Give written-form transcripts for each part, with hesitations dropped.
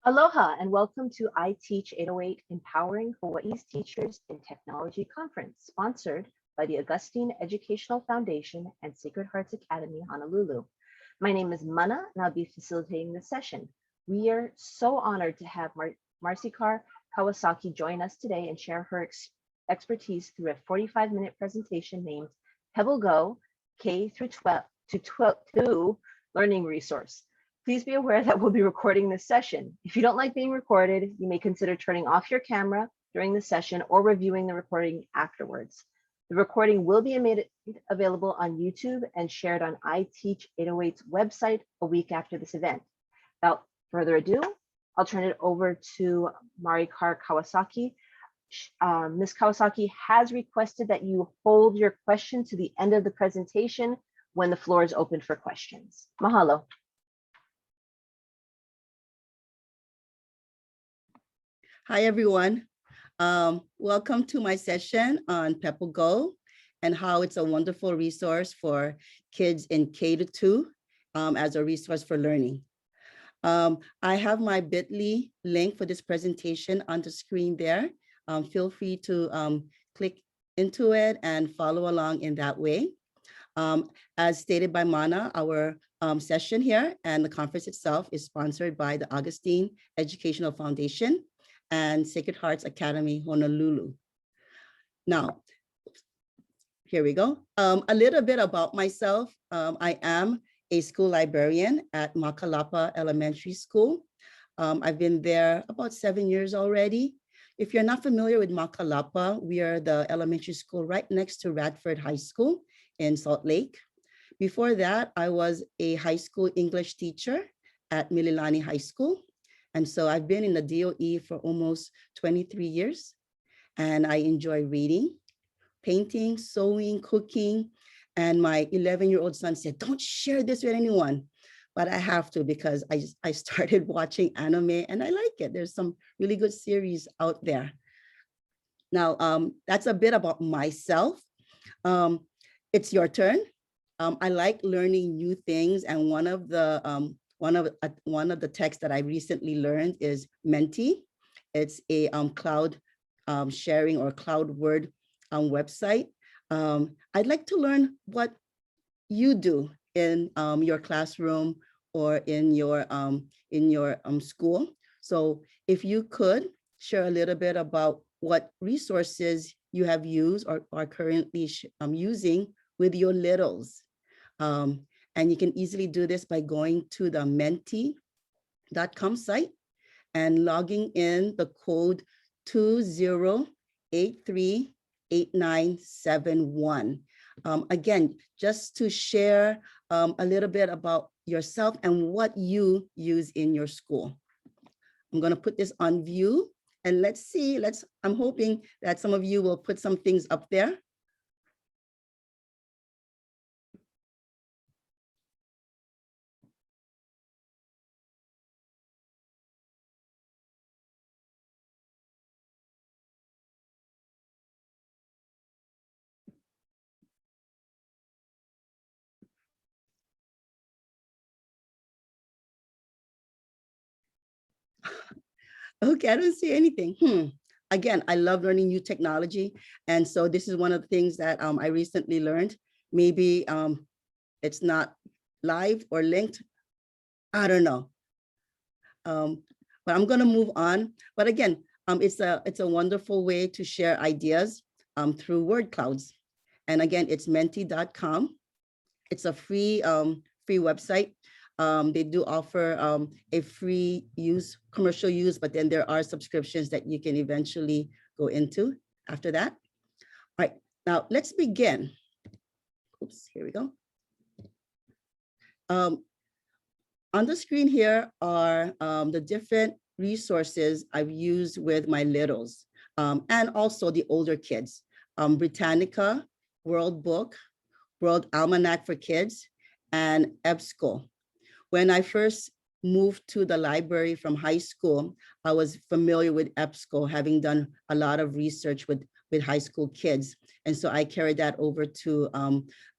Aloha and welcome to iTeach808 Empowering Hawaii's Teachers in Technology Conference, sponsored by the Augustine Educational Foundation and Sacred Hearts Academy, Honolulu. My name is Mana and I'll be facilitating this session. We are so honored to have Maricar Kawasaki join us today and share her expertise through a 45-minute presentation named PebbleGo K-12 Learning Resource. Please be aware that we'll be recording this session. If you don't like being recorded, you may consider turning off your camera during the session or reviewing the recording afterwards. The recording will be made available on YouTube and shared on iTeach808's website a week after this event. Without further ado, I'll turn it over to Maricar Kawasaki. Ms. Kawasaki has requested that you hold your question to the end of the presentation when the floor is open for questions. Mahalo. Hi, everyone. Welcome to my session on PebbleGo and how it's a wonderful resource for kids in K-2 as a resource for learning. I have my bit.ly link for this presentation on the screen there. Feel free to click into it and follow along in that way. As stated by Mana, our session here and the conference itself is sponsored by the Augustine Educational Foundation and Sacred Hearts Academy, Honolulu. Now, here we go. A little bit about myself. I am a school librarian at Makalapa Elementary School. I've been there about 7 years already. If you're not familiar with Makalapa, we are the elementary school right next to Radford High School in Salt Lake. Before that, I was a high school English teacher at Mililani High School. And so I've been in the DOE for almost 23 years, and I enjoy reading, painting, sewing, cooking. And my 11-year-old son said, don't share this with anyone. But I have to because I started watching anime and I like it. There's some really good series out there. Now, that's a bit about myself. It's your turn. I like learning new things. And one of the texts that I recently learned is Menti. It's a cloud sharing or cloud word website. I'd like to learn what you do in your classroom or in your school. So if you could share a little bit about what resources you have used or are currently using with your littles. And you can easily do this by going to the menti.com site and logging in the code 20838971. Again, just to share a little bit about yourself and what you use in your school. I'm going to put this on view and let's see. I'm hoping that some of you will put some things up there. Okay, I don't see anything. Again, I love learning new technology. And so this is one of the things that I recently learned. Maybe it's not live or linked. I don't know. But I'm going to move on. But again, it's a wonderful way to share ideas through word clouds. And again, it's menti.com. It's a free website. They do offer a free use, commercial use, but then there are subscriptions that you can eventually go into after that. All right, now let's begin. Oops, here we go. On the screen here are the different resources I've used with my littles and also the older kids. Britannica, World Book, World Almanac for Kids, and EBSCO. When I first moved to the library from high school, I was familiar with EBSCO, having done a lot of research with high school kids. And so I carried that over to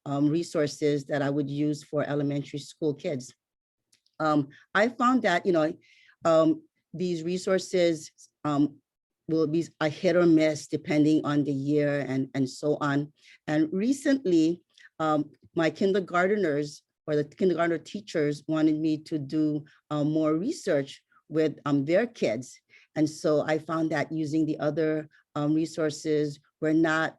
resources that I would use for elementary school kids. I found that, these resources will be a hit or miss depending on the year and so on. And recently, my kindergarteners or the kindergarten teachers wanted me to do more research with their kids. And so I found that using the other resources were not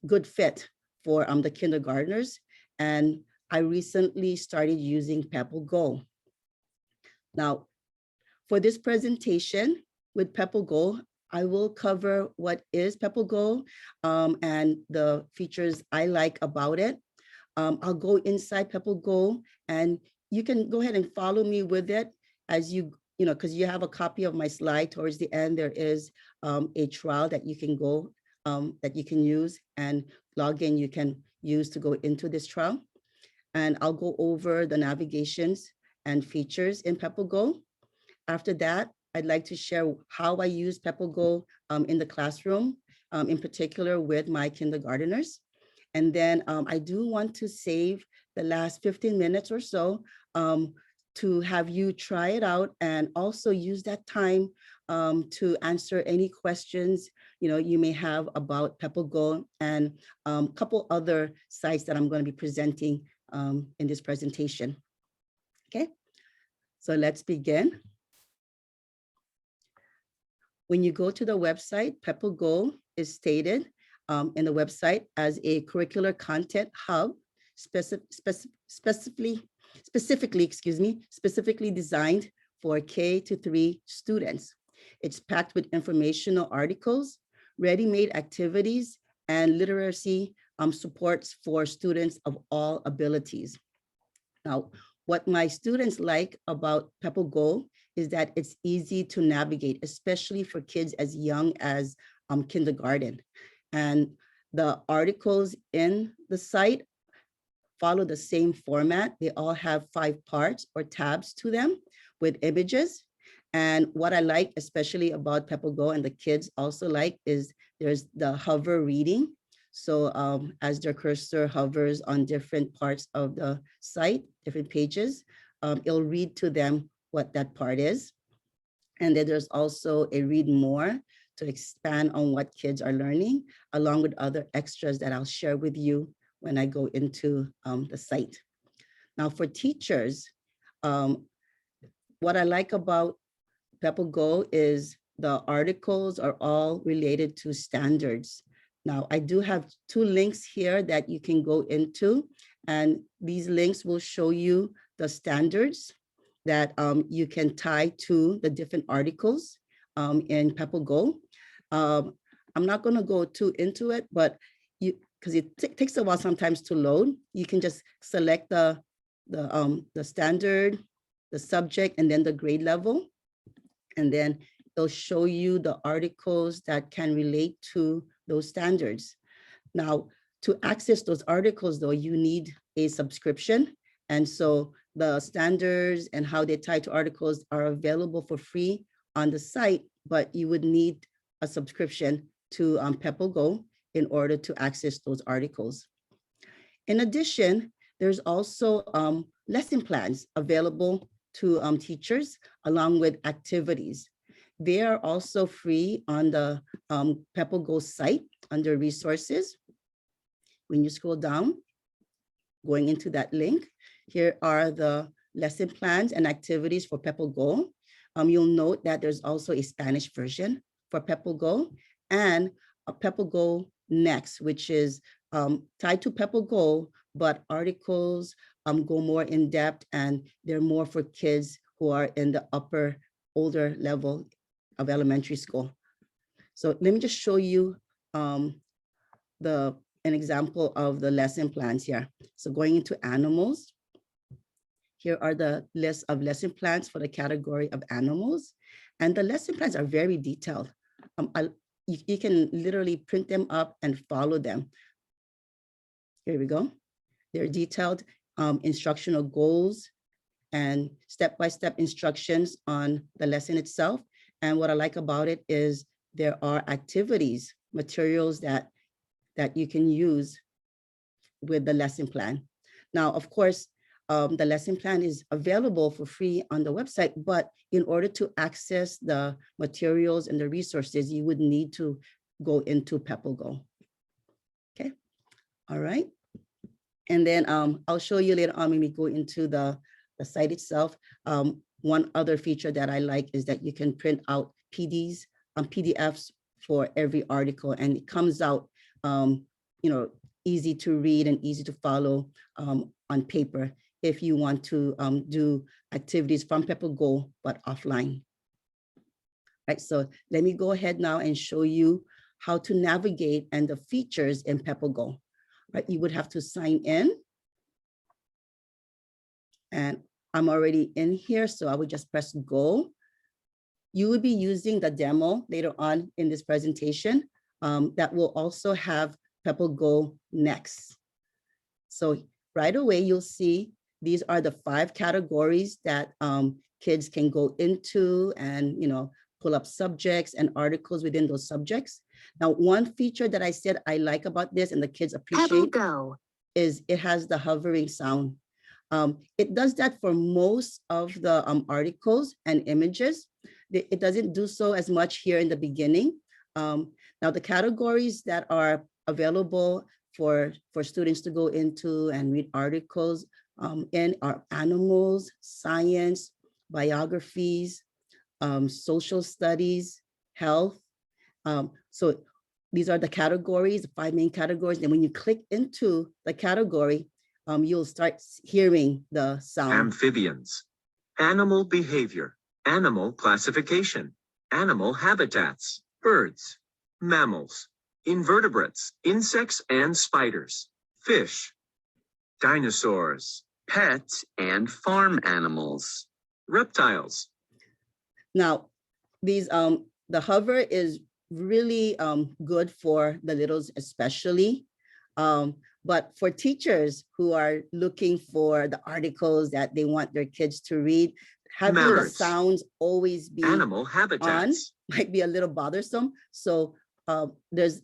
good fit for the kindergartners. And I recently started using PebbleGo. Now, for this presentation with PebbleGo, I will cover what is PebbleGo and the features I like about it. I'll go inside PebbleGo, and you can go ahead and follow me with it as because you have a copy of my slide. Towards the end, there is a trial that you can go, that you can use, and login you can use to go into this trial. And I'll go over the navigations and features in PebbleGo. After that, I'd like to share how I use PebbleGo in the classroom, in particular with my kindergarteners. And then I do want to save the last 15 minutes or so to have you try it out and also use that time to answer any questions you may have about PebbleGo and a couple other sites that I'm going to be presenting in this presentation. Okay, so let's begin. When you go to the website, PebbleGo is stated in the website as a curricular content hub, specifically designed for K-3 students. It's packed with informational articles, ready-made activities, and literacy supports for students of all abilities. Now, what my students like about PebbleGo is that it's easy to navigate, especially for kids as young as kindergarten. And the articles in the site follow the same format. They all have 5 parts or tabs to them with images. And what I like especially about PebbleGo, and the kids also like, is there's the hover reading. So as their cursor hovers on different parts of the site, different pages, it'll read to them what that part is. And then there's also a read more to expand on what kids are learning, along with other extras that I'll share with you when I go into the site. Now for teachers, what I like about PebbleGo is the articles are all related to standards. Now I do have 2 links here that you can go into, and these links will show you the standards that you can tie to the different articles in PebbleGo. I'm not going to go too into it, but because it takes a while sometimes to load, you can just select the standard, the subject, and then the grade level, and then it'll show you the articles that can relate to those standards. Now, to access those articles, though, you need a subscription, and so the standards and how they tie to articles are available for free on the site, but you would need a subscription to PebbleGo in order to access those articles. In addition, there's also lesson plans available to teachers along with activities. They are also free on the PebbleGo site under resources. When you scroll down, going into that link, here are the lesson plans and activities for PebbleGo. You'll note that there's also a Spanish version for PebbleGo and a PebbleGo Next, which is tied to PebbleGo, but articles go more in depth and they're more for kids who are in the older level of elementary school. So let me just show you an example of the lesson plans here. So going into animals, here are the list of lesson plans for the category of animals. And the lesson plans are very detailed. You can literally print them up and follow them. Here we go. They're detailed instructional goals and step-by-step instructions on the lesson itself. And what I like about it is there are activities, materials that you can use with the lesson plan. Now, of course, the lesson plan is available for free on the website, but in order to access the materials and the resources, you would need to go into PebbleGo. Okay, all right. And then I'll show you later on when we go into the site itself. One other feature that I like is that you can print out PDFs for every article, and it comes out, easy to read and easy to follow on paper if you want to do activities from PebbleGo, but offline. Right, so let me go ahead now and show you how to navigate and the features in PebbleGo. Right, you would have to sign in. And I'm already in here, so I would just press go. You will be using the demo later on in this presentation that will also have PebbleGo next. So right away, you'll see these are the 5 categories that kids can go into and, pull up subjects and articles within those subjects. Now, one feature that I said I like about this and the kids appreciate is it has the hovering sound. It does that for most of the articles and images. It doesn't do so as much here in the beginning. Now, the categories that are available for students to go into and read articles in are animals, science, biographies, social studies, health. So these are the categories, the 5 main categories. And when you click into the category, you'll start hearing the sound. Amphibians, animal behavior, animal classification, animal habitats, birds, mammals, invertebrates, insects and spiders, fish, dinosaurs, pets and farm animals, reptiles. Now, these the hover is really good for the littles especially. But for teachers who are looking for the articles that they want their kids to read, having the sounds always be animal habitats on might be a little bothersome. So there's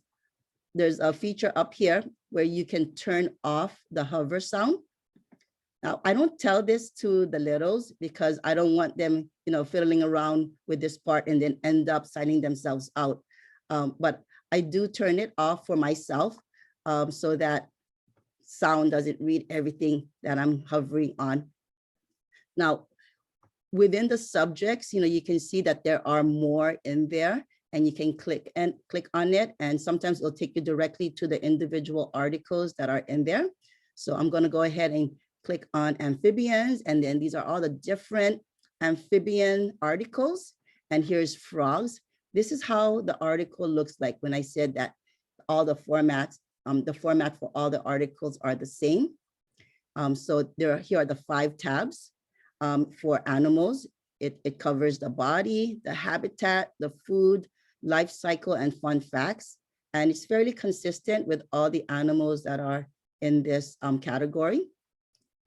a feature up here where you can turn off the hover sound. Now, I don't tell this to the littles because I don't want them, fiddling around with this part and then end up signing themselves out. But I do turn it off for myself so that sound doesn't read everything that I'm hovering on. Now, within the subjects, you can see that there are more in there, and you can click on it, and sometimes it'll take you directly to the individual articles that are in there. So I'm going to go ahead and click on amphibians, and then these are all the different amphibian articles. And here's frogs. This is how the article looks like when I said that all the formats, the format for all the articles are the same. So here are the 5 tabs for animals. It covers the body, the habitat, the food, life cycle, and fun facts. And it's fairly consistent with all the animals that are in this category.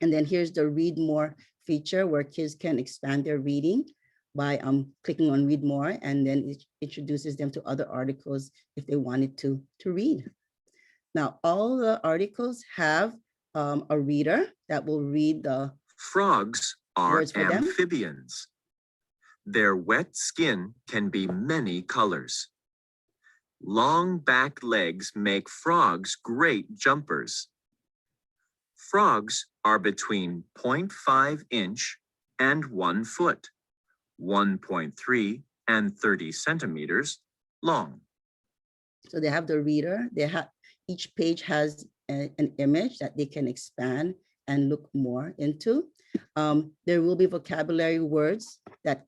And then here's the read more feature where kids can expand their reading by clicking on read more, and then it introduces them to other articles if they wanted to read. Now, all the articles have a reader that will read the frogs are words for them. amphibians. Their wet skin can be many colors. Long back legs make frogs great jumpers. Frogs are between 0.5 inch and 1 foot, 1.3 and 30 centimeters long. So they have the reader. Each page has an image that they can expand and look more into. There will be vocabulary words that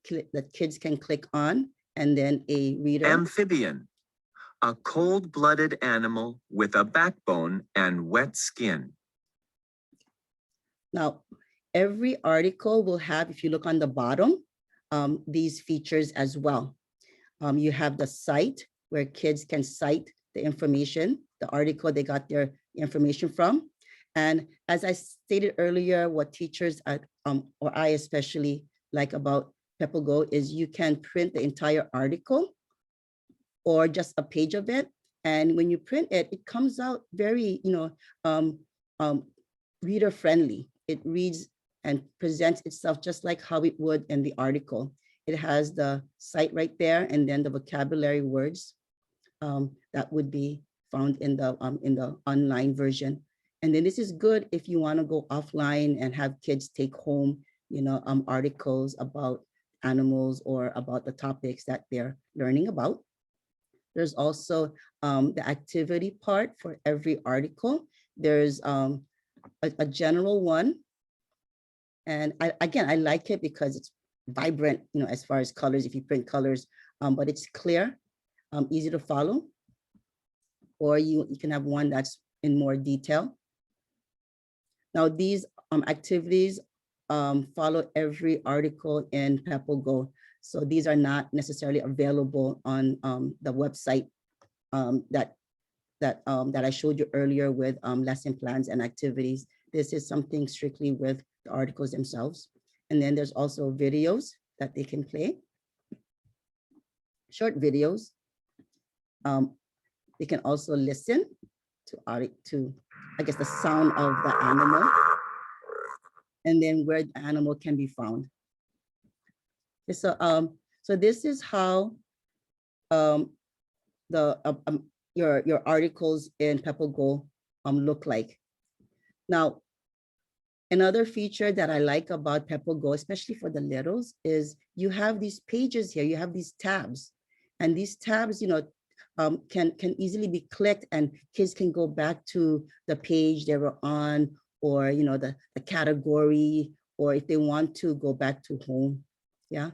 kids can click on, and then a reader. Amphibian, a cold-blooded animal with a backbone and wet skin. Now, every article will have, if you look on the bottom, these features as well. You have the cite, where kids can cite the information, the article they got their information from. And as I stated earlier, what teachers, or I especially like about PebbleGo is you can print the entire article or just a page of it. And when you print it, it comes out very, reader friendly. It reads and presents itself just like how it would in the article. It has the site right there, and then the vocabulary words that would be found in the online version. And then this is good if you want to go offline and have kids take home, articles about animals or about the topics that they're learning about. There's also the activity part for every article. There's a general one. And I like it because it's vibrant, as far as colors, if you print colors, but it's clear, easy to follow. Or you can have one that's in more detail. Now these activities follow every article in PebbleGo. So these are not necessarily available on the website that I showed you earlier with lesson plans and activities. This is something strictly with the articles themselves. And then there's also videos that they can play, short videos. They can also listen to, I guess, the sound of the animal, and then where the animal can be found. So, so this is how your articles in PebbleGo look like. Now, another feature that I like about PebbleGo, especially for the littles, is you have these pages here, you have these tabs, and these tabs, can easily be clicked, and kids can go back to the page they were on, or the category, or if they want to go back to home, yeah,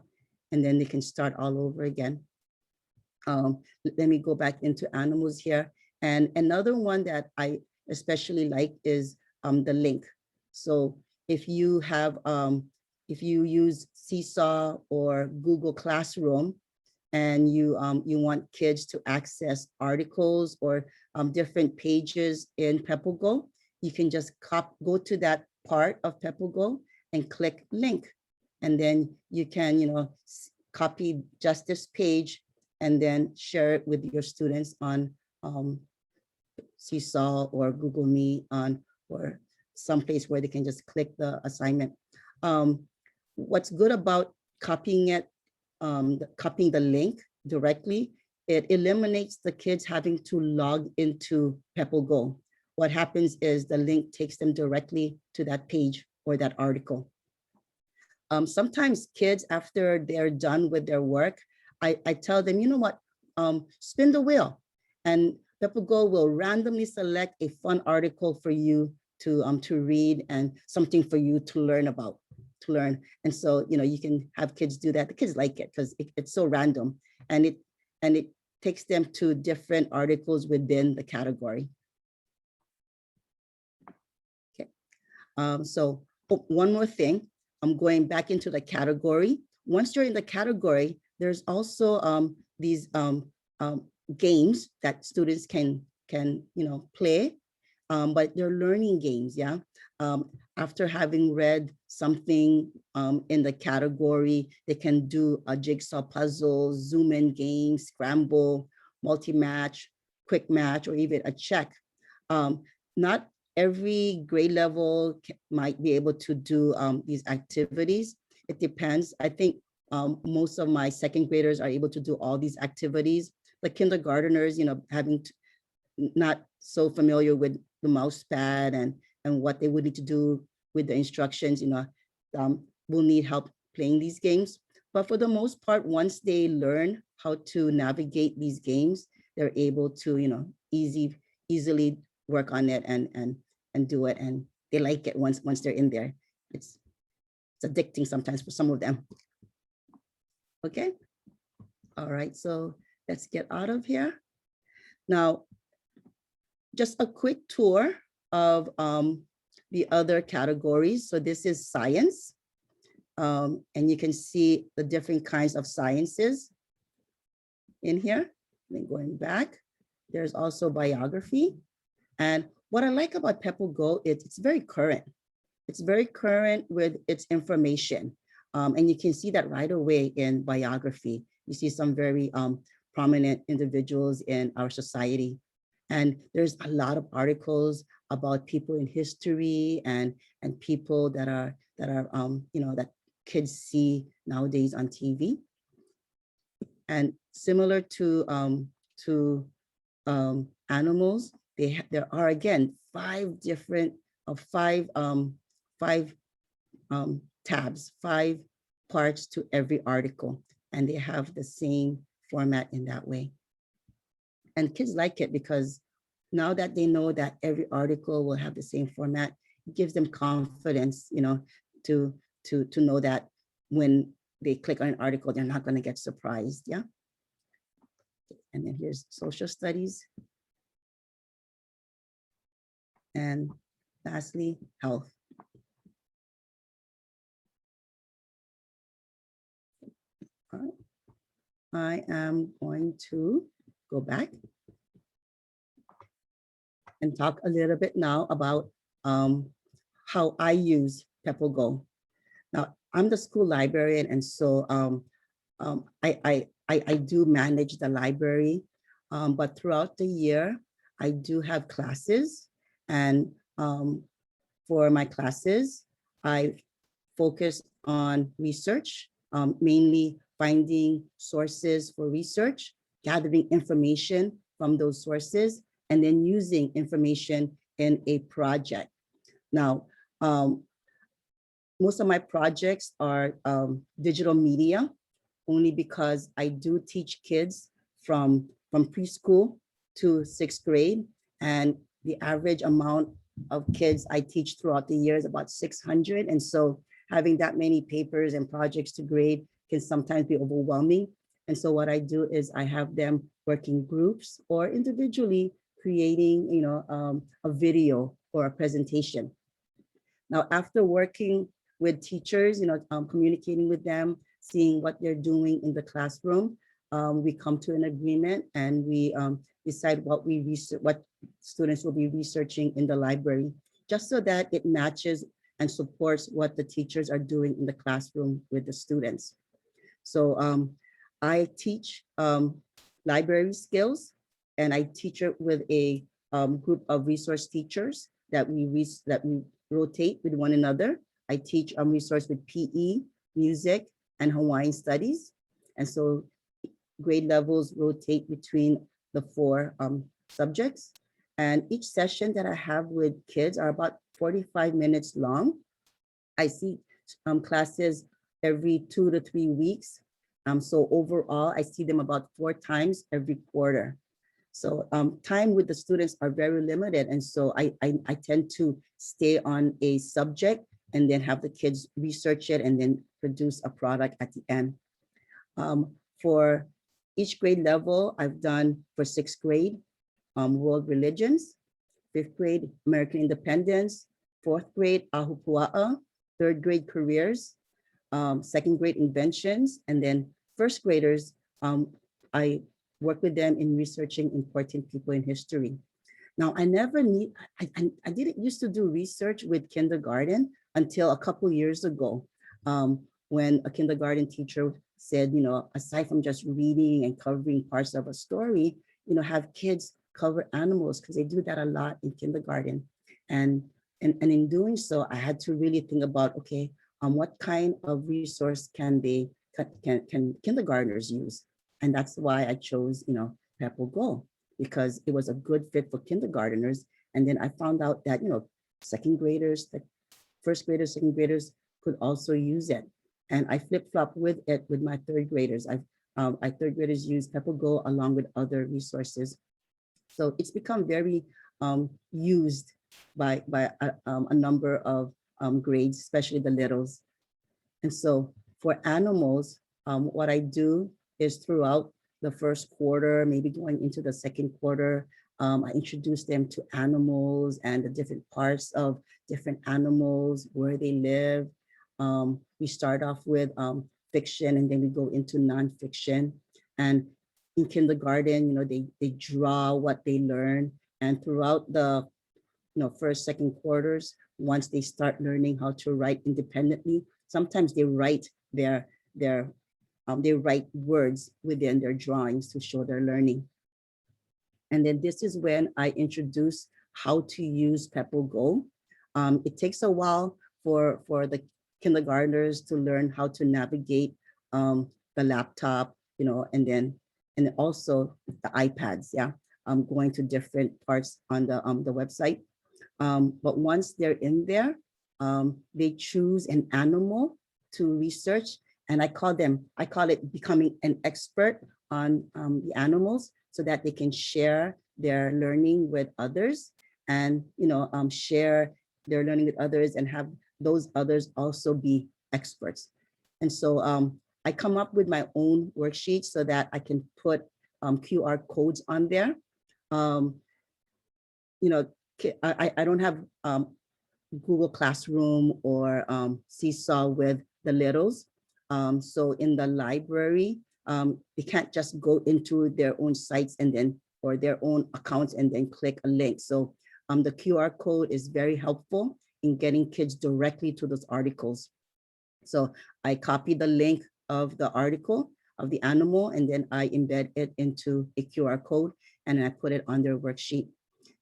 and then they can start all over again. Let me go back into animals here, and another one that I especially like is the link. So if you have if you use Seesaw or Google Classroom, and you want kids to access articles or different pages in PebbleGo, you can just go to that part of PebbleGo and click link. And then you can, copy just this page and then share it with your students on Seesaw or Google Meet or someplace where they can just click the assignment. What's good about copying it, copying the link directly, it eliminates the kids having to log into PebbleGo. What happens is the link takes them directly to that page or that article. Sometimes kids, after they're done with their work, I tell them, you know what, spin the wheel, and PebbleGo will randomly select a fun article for you to read and something for you to learn about. And so you can have kids do that. The kids like it because it's so random, and it takes them to different articles within the category. Okay, so one more thing, I'm going back into the category. Once you're in the category, there's also these games that students can play, but they're learning games, yeah. After having read something in the category, they can do a jigsaw puzzle, zoom in game, scramble, multi-match, quick match, or even a check. Not every grade level might be able to do these activities. It depends. I think most of my second graders are able to do all these activities. The kindergarteners, having not so familiar with the mouse pad and what they would need to do with the instructions, will need help playing these games. But for the most part, once they learn how to navigate these games, they're able to, easily work on it and do it. And they like it once they're in there. It's addicting sometimes for some of them. Okay. All right, so let's get out of here. Now, just a quick tour of the other categories. So this is science. And you can see the different kinds of sciences in here. Then going back, there's also biography. And what I like about PebbleGo is it's very current. It's very current with its information. And you can see that right away in biography. You see some very prominent individuals in our society. And there's a lot of articles about people in history and people that are that are, that kids see nowadays on TV. And similar to animals, there are again five tabs, 5 parts to every article, and they have the same format in that way. And kids like it because now that they know that every article will have the same format, it gives them confidence, to know that when they click on an article, they're not going to get surprised. Yeah. And then here's social studies. And lastly, health. All right. I am going to go back and talk a little bit now about how I use PebbleGo. Now, I'm the school librarian, and so I do manage the library, but throughout the year, I do have classes, and for my classes, I focus on research, mainly finding sources for research, gathering information from those sources, and then using information in a project. Now, most of my projects are digital media, only because I do teach kids from preschool to 6th grade, and the average amount of kids I teach throughout the year is about 600. And so having that many papers and projects to grade can sometimes be overwhelming. And so what I do is I have them work in groups or individually creating, a video or a presentation. Now, after working with teachers, communicating with them, seeing what they're doing in the classroom, we come to an agreement, and we decide what students will be researching in the library, just so that it matches and supports what the teachers are doing in the classroom with the students. So I teach library skills, and I teach it with a group of resource teachers that we rotate with one another. I teach resource with PE, music, and Hawaiian studies. And so grade levels rotate between the 4 subjects. And each session that I have with kids are about 45 minutes long. I see classes every 2 to 3 weeks. So overall, I see them about 4 times every quarter. So time with the students are very limited. And so I tend to stay on a subject and then have the kids research it and then produce a product at the end. For each grade level, I've done for 6th grade, world religions, 5th grade, American independence, 4th grade, Ahupua'a, 3rd grade, careers, 2nd grade, inventions, and then 1st graders, I work with them in researching important people in history. Now, I didn't used to do research with kindergarten until a couple years ago, when a kindergarten teacher said, aside from just reading and covering parts of a story, have kids cover animals, because they do that a lot in kindergarten. And in doing so, I had to really think about, okay, what kind of resource can kindergartners use? And that's why I chose, PebbleGo, because it was a good fit for kindergarteners. And then I found out that, 2nd graders, the 1st graders, 2nd graders could also use it. And I flip-flop with it with my 3rd graders. My 3rd graders use PebbleGo along with other resources. So it's become very used by a number of grades, especially the littles. And so for animals, what I do is throughout the 1st quarter, maybe going into the 2nd quarter, I introduce them to animals and the different parts of different animals, where they live. We start off with fiction, and then we go into nonfiction. And in kindergarten, they draw what they learn. And throughout the 1st, 2nd quarters, once they start learning how to write independently, sometimes they write they write words within their drawings to show their learning. And then this is when I introduce how to use PebbleGo. It takes a while for the kindergartners to learn how to navigate the laptop, and also the iPads, yeah, going to different parts on the website. But once they're in there, they choose an animal to research, and I call it becoming an expert on the animals so that they can share their learning with others, and share their learning with others and have those others also be experts. And so I come up with my own worksheets so that I can put QR codes on there. I don't have Google Classroom or Seesaw with the littles. So in the library, they can't just go into their own sites or their own accounts and then click a link. So the QR code is very helpful in getting kids directly to those articles. So I copy the link of the article of the animal, and then I embed it into a QR code, and I put it on their worksheet.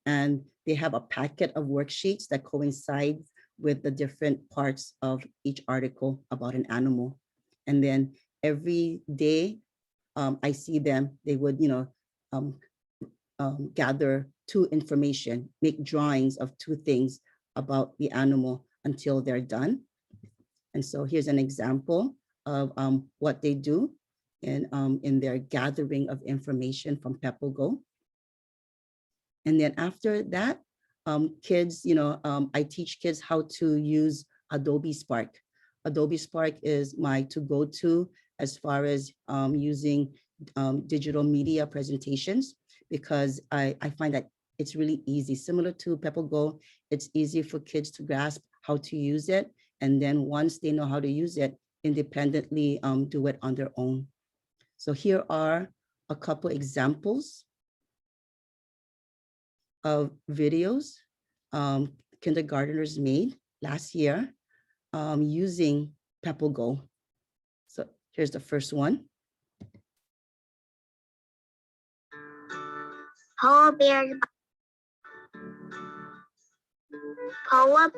And they have a packet of worksheets that coincide with the different parts of each article about an animal. And then every day I see them, they would, gather two information, make drawings of two things about the animal until they're done. And so here's an example of what they do in their gathering of information from PebbleGo. And then after that, kids, I teach kids how to use Adobe Spark. Adobe Spark is my to-go-to as far as using digital media presentations, because I find that it's really easy. Similar to PebbleGo, it's easy for kids to grasp how to use it. And then once they know how to use it, independently do it on their own. So here are a couple examples of videos kindergartners made last year using PebbleGo. So here's the first one. Polar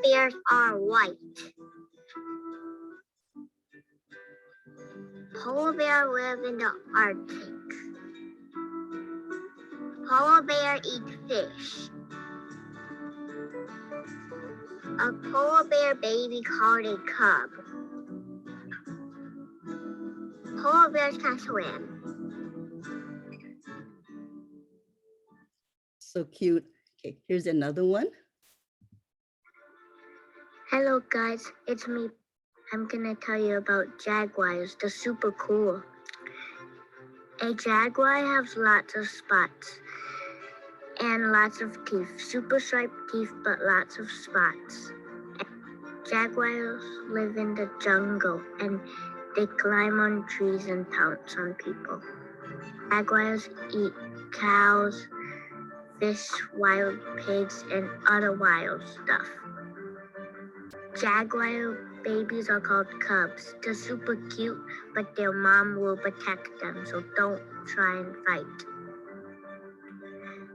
bears are white. Polar bears live in the Arctic. Polar bear eat fish. A polar bear baby called a cub. Polar bears can swim. So cute. Okay, here's another one. Hello guys, it's me. I'm gonna tell you about jaguars. They're super cool. A jaguar has lots of spots and lots of teeth. Super striped teeth, but lots of spots. Jaguars live in the jungle and they climb on trees and pounce on people. Jaguars eat cows, fish, wild pigs, and other wild stuff. Jaguar babies are called cubs. They're super cute, but their mom will protect them, so don't try and fight.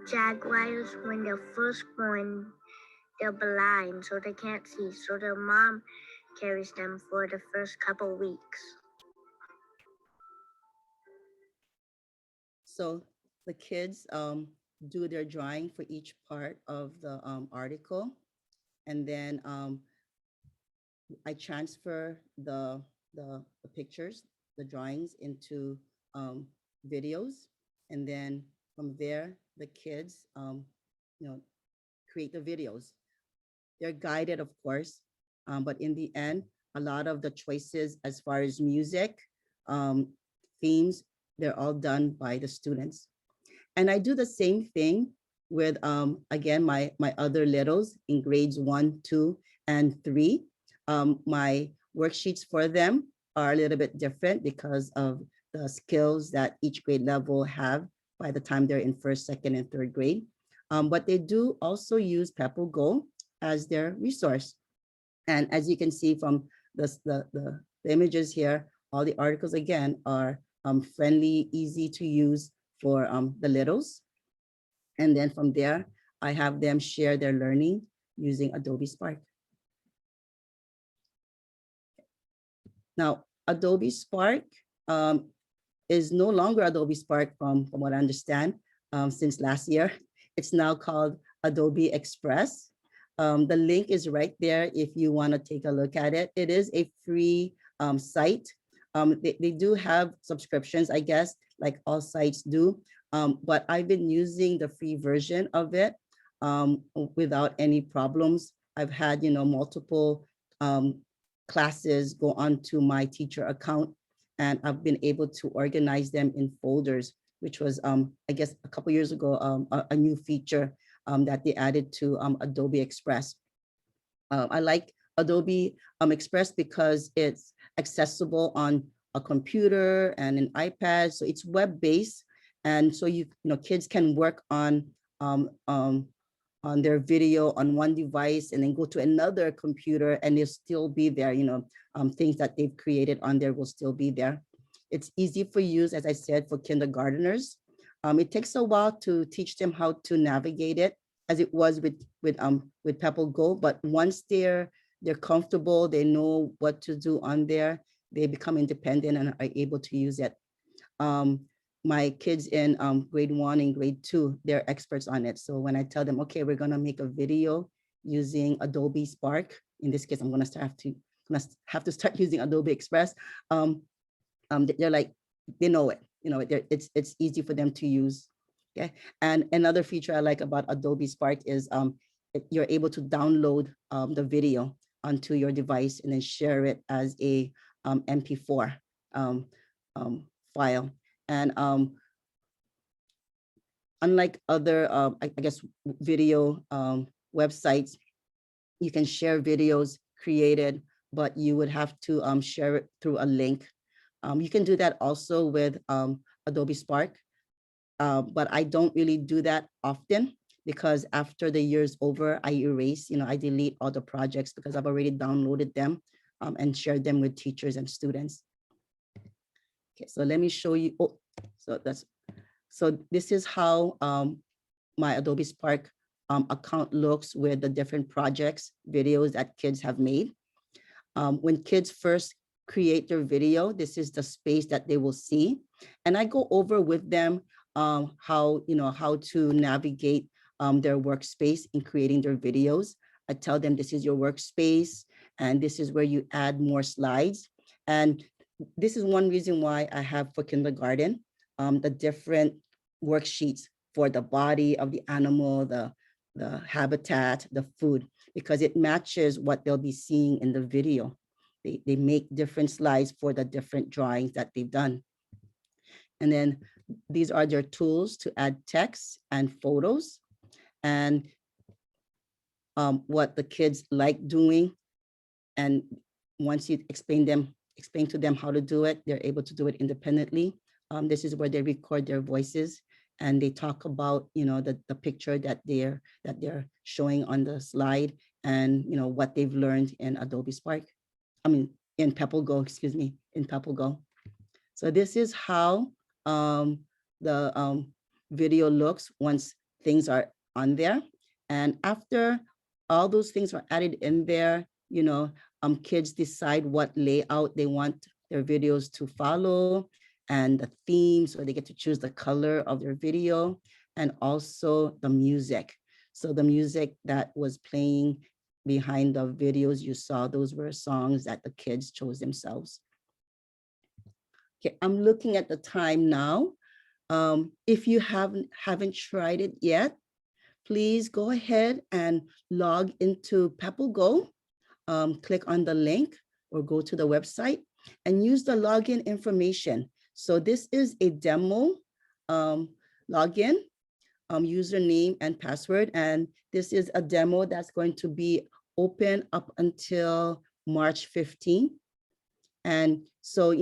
Jaguars, when they're first born, they're blind, so they can't see, so their mom carries them for the first couple weeks. So the kids do their drawing for each part of the article, and then I transfer the pictures, the drawings into videos, and then from there the kids create the videos. They're guided, of course, but in the end, a lot of the choices as far as music, themes, they're all done by the students. And I do the same thing with, again, my other littles in grades 1, 2, and 3. My worksheets for them are a little bit different because of the skills that each grade level have by the time they're in 1st, 2nd, and 3rd grade. But they do also use PebbleGo as their resource. And as you can see from the images here, all the articles again are friendly, easy to use for the littles. And then from there, I have them share their learning using Adobe Spark. Now, Adobe Spark is no longer Adobe Spark from what I understand, since last year. It's now called Adobe Express. The link is right there if you want to take a look at it. It is a free site. They do have subscriptions, I guess, like all sites do. But I've been using the free version of it without any problems. I've had, multiple classes go onto my teacher account, and I've been able to organize them in folders, which was, I guess, a couple years ago, a new feature that they added to Adobe Express. I like Adobe Express because it's accessible on a computer and an iPad, so it's web-based, and so kids can work on their video on one device and then go to another computer and they'll still be there. Things that they've created on there will still be there. It's easy for use, as I said, for kindergarteners. It takes a while to teach them how to navigate it, as it was with PebbleGo. But once they're comfortable, they know what to do on there, they become independent and are able to use it. My kids in grade 1 and grade 2, they're experts on it. So when I tell them, okay, we're gonna make a video using Adobe Spark, in this case, I'm gonna have to start using Adobe Express. They're like, they know it. It's easy for them to use. Okay. And another feature I like about Adobe Spark is you're able to download the video onto your device and then share it as a MP4 file. And unlike other, I guess, video websites, you can share videos created, but you would have to share it through a link. You can do that also with Adobe Spark, but I don't really do that often because after the year's over, I erase, I delete all the projects because I've already downloaded them and shared them with teachers and students. Okay, so let me show you. Oh, so this is how my Adobe Spark account looks with the different projects, videos that kids have made. When kids first create their video, this is the space that they will see. And I go over with them how to navigate their workspace in creating their videos. I tell them this is your workspace and this is where you add more slides. And this is one reason why I have for kindergarten, the different worksheets for the body of the animal, the habitat, the food, because it matches what they'll be seeing in the video. They make different slides for the different drawings that they've done. And then these are their tools to add text and photos and what the kids like doing. And once you explain to them how to do it, they're able to do it independently. This is where they record their voices and they talk about, the picture that they're showing on the slide and, what they've learned in Adobe Spark. In PebbleGo, excuse me, in PebbleGo. So this is how the video looks once things are on there. And after all those things are added in there, kids decide what layout they want their videos to follow and the theme, so they get to choose the color of their video and also the music. So the music that was playing behind the videos you saw, those were songs that the kids chose themselves. Okay, I'm looking at the time now. If you haven't tried it yet, please go ahead and log into PebbleGo. Click on the link or go to the website and use the login information. So this is a demo login, username and password. And this is a demo that's going to be open up until March 15. And so,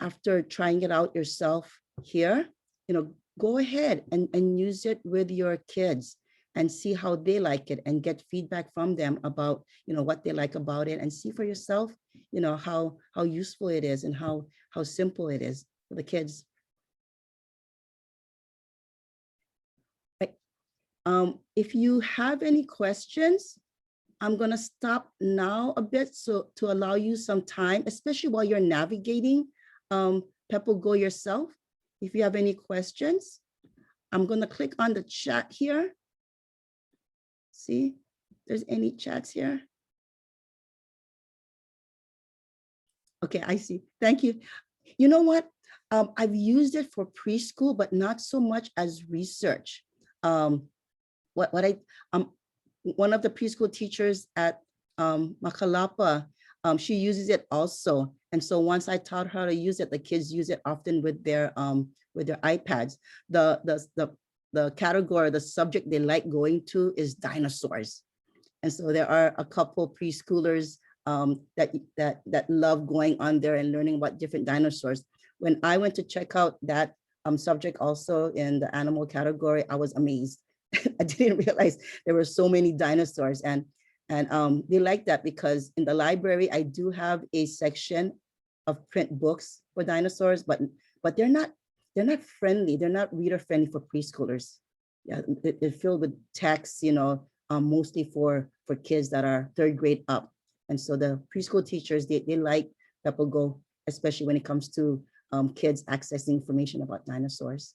after trying it out yourself here, go ahead and use it with your kids and see how they like it and get feedback from them about, what they like about it and see for yourself, how useful it is and how simple it is for the kids. Right. If you have any questions, I'm gonna stop now a bit so to allow you some time, especially while you're navigating PebbleGo yourself. If you have any questions, I'm gonna click on the chat here. See if there's any chats here. Okay, I see. Thank you. You know what? I've used it for preschool, but not so much as research. What I one of the preschool teachers at Makalapa, she uses it also. And so once I taught her to use it, the kids use it often with their iPads. The category, the subject they like going to is dinosaurs. And so there are a couple preschoolers that love going on there and learning about different dinosaurs. When I went to check out that subject also in the animal category, I was amazed. I didn't realize there were so many dinosaurs, and they like that because in the library I do have a section of print books for dinosaurs, but they're not friendly. They're not reader friendly for preschoolers. Yeah, they're filled with text, mostly for kids that are 3rd grade up. And so the preschool teachers, they like PebbleGo, especially when it comes to kids accessing information about dinosaurs.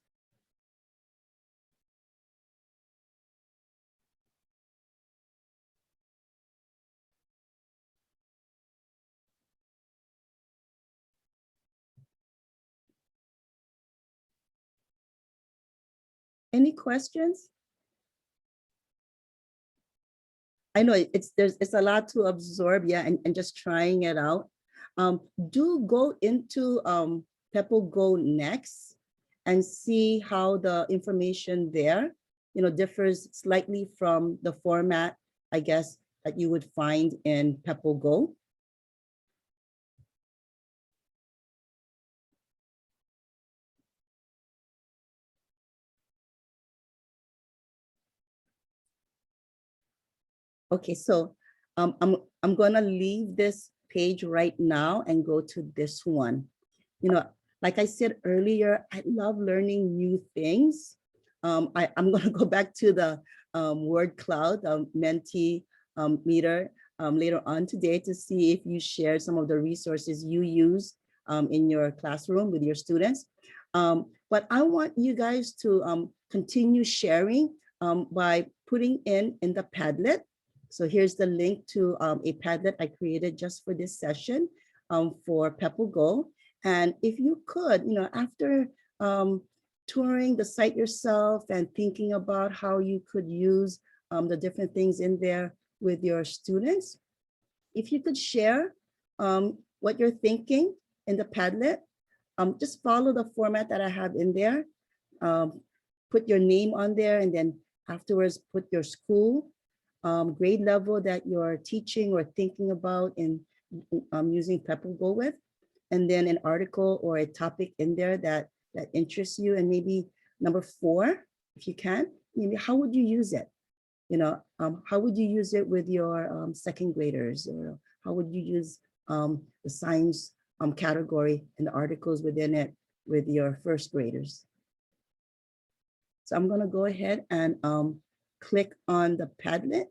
Any questions? I know it's a lot to absorb, yeah, and just trying it out. Do go into PebbleGo next and see how the information there, differs slightly from the format, I guess, that you would find in PebbleGo. Okay, so I'm gonna leave this page right now and go to this one. Like I said earlier, I love learning new things. I'm gonna go back to the word cloud Menti meter later on today to see if you share some of the resources you use in your classroom with your students. But I want you guys to continue sharing by putting in the Padlet. So here's the link to a Padlet I created just for this session for PebbleGo. And if you could, after touring the site yourself and thinking about how you could use the different things in there with your students, if you could share what you're thinking in the Padlet, just follow the format that I have in there. Put your name on there, and then afterwards put your school, grade level that you're teaching or thinking about in using PebbleGo with, and then an article or a topic in there that interests you. And maybe number 4, if you can, maybe how would you use it? How would you use it with your 2nd graders, or how would you use the science category and the articles within it with your 1st graders? So I'm going to go ahead and click on the Padlet.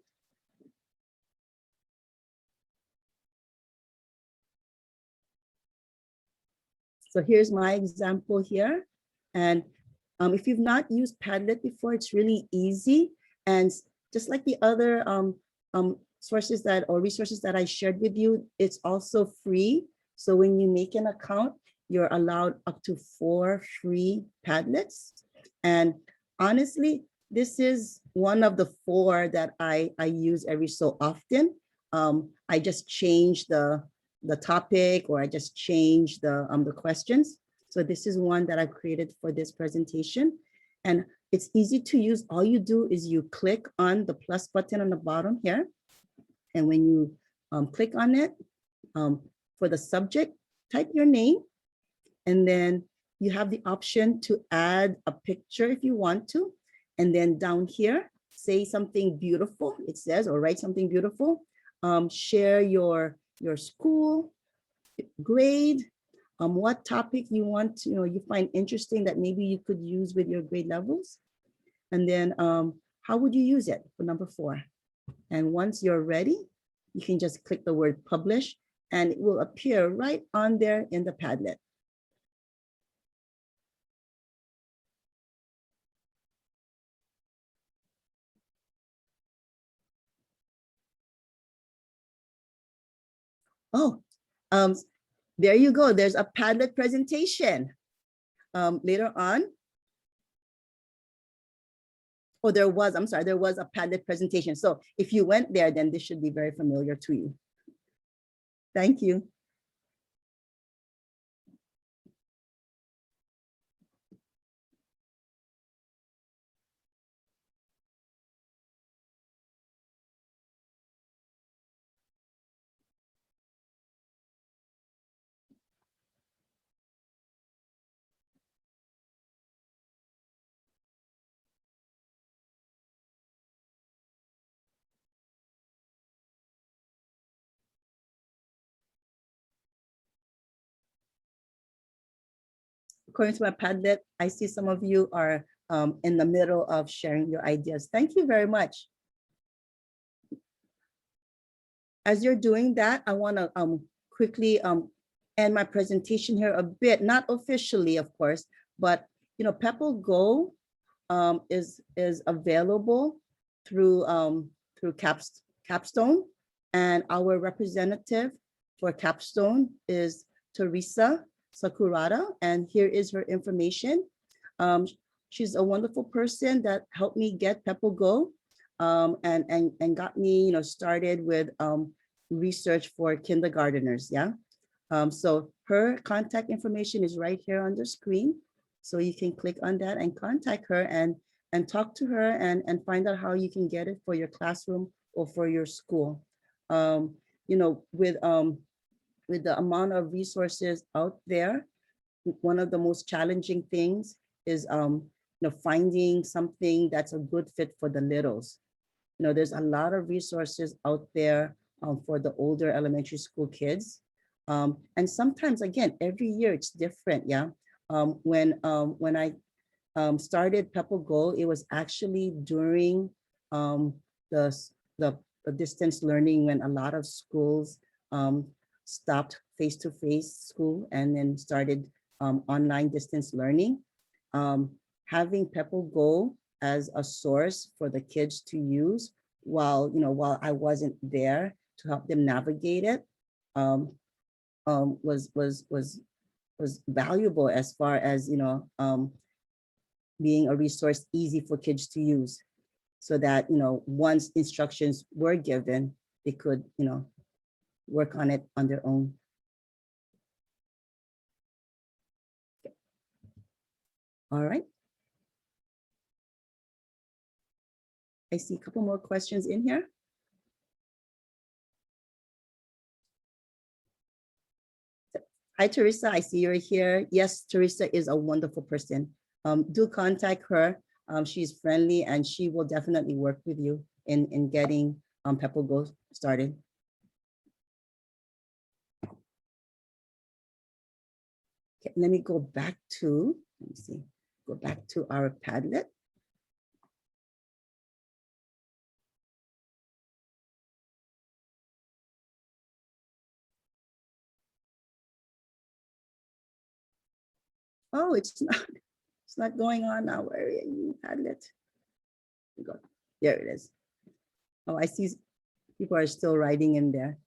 So here's my example here. And if you've not used Padlet before, it's really easy. And just like the other sources or resources that I shared with you, it's also free. So when you make an account, you're allowed up to 4 free Padlets. And honestly, this is one of the 4 that I use every so often. I just change the topic, or I just change the questions. So this is one that I've created for this presentation. And it's easy to use. All you do is you click on the plus button on the bottom here. And when you click on it, for the subject, type your name. And then you have the option to add a picture if you want to. And then down here, say something beautiful, it says, or write something beautiful. Share your school, grade, what topic you want to, you find interesting that maybe you could use with your grade levels. And then how would you use it for number 4? And once you're ready, you can just click the word publish and it will appear right on there in the Padlet. Oh, there you go. There's a Padlet presentation later on. Oh, I'm sorry, there was a Padlet presentation. So if you went there, then this should be very familiar to you. Thank you. According to my Padlet, I see some of you are in the middle of sharing your ideas. Thank you very much. As you're doing that, I want to quickly end my presentation here a bit, not officially, of course, but PebbleGo is available through Capstone, and our representative for Capstone is Teresa Sakurada, and here is her information. She's a wonderful person that helped me get PebbleGo and got me started with research for kindergarteners. Yeah. So her contact information is right here on the screen. So you can click on that and contact her and talk to her and find out how you can get it for your classroom or for your school. With the amount of resources out there, one of the most challenging things is finding something that's a good fit for the littles. There's a lot of resources out there for the older elementary school kids. And sometimes, again, every year it's different. Yeah. When I started PebbleGo, it was actually during the distance learning when a lot of schools stopped face-to-face school and then started online distance learning. Having PebbleGo as a source for the kids to use while I wasn't there to help them navigate it was valuable as far as being a resource easy for kids to use, so that once instructions were given, they could work on it on their own. All right. I see a couple more questions in here. Hi, Teresa, I see you're here. Yes, Teresa is a wonderful person. Do contact her. She's friendly and she will definitely work with you in getting PebbleGo started. Okay, let me go back to, go back to our Padlet. Oh, it's not going on now. Where are you, Padlet? There it is. Oh, I see people are still writing in there.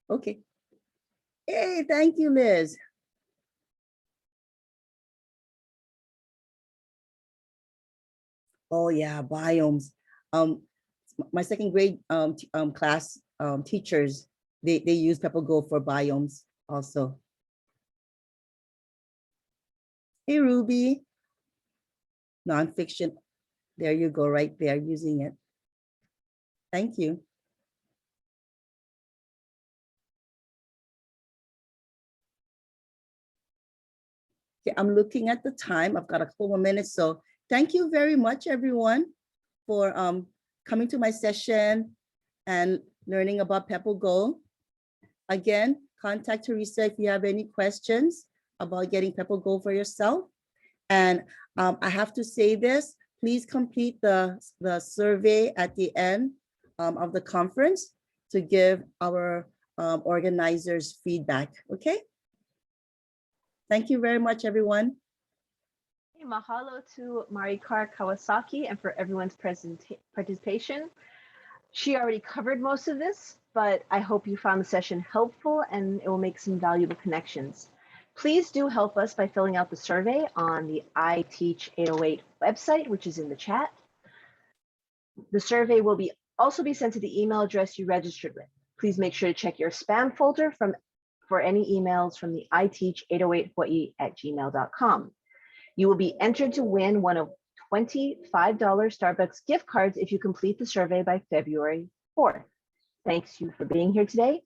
Okay. Hey, thank you, Liz. Oh yeah, biomes. My second grade class teachers, they use PebbleGo for biomes also. Hey, Ruby. Nonfiction. There you go, right there, using it. Thank you. Okay, I'm looking at the time. I've got a couple more minutes. So thank you very much, everyone, for coming to my session and learning about PebbleGo. Again, contact Teresa if you have any questions about getting PebbleGo for yourself. And I have to say this, please complete the survey at the end of the conference to give our organizers feedback, okay? Thank you very much, everyone. Hey, mahalo to Maricar Kawasaki and for everyone's participation. She already covered most of this, but I hope you found the session helpful and it will make some valuable connections. Please do help us by filling out the survey on the iTeach808 website, which is in the chat. The survey will also be sent to the email address you registered with. Please make sure to check your spam folder for any emails from the iTeach808hawaii@gmail.com. You will be entered to win one of $25 Starbucks gift cards if you complete the survey by February 4th. Thanks you for being here today.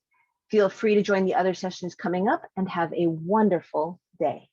Feel free to join the other sessions coming up and have a wonderful day.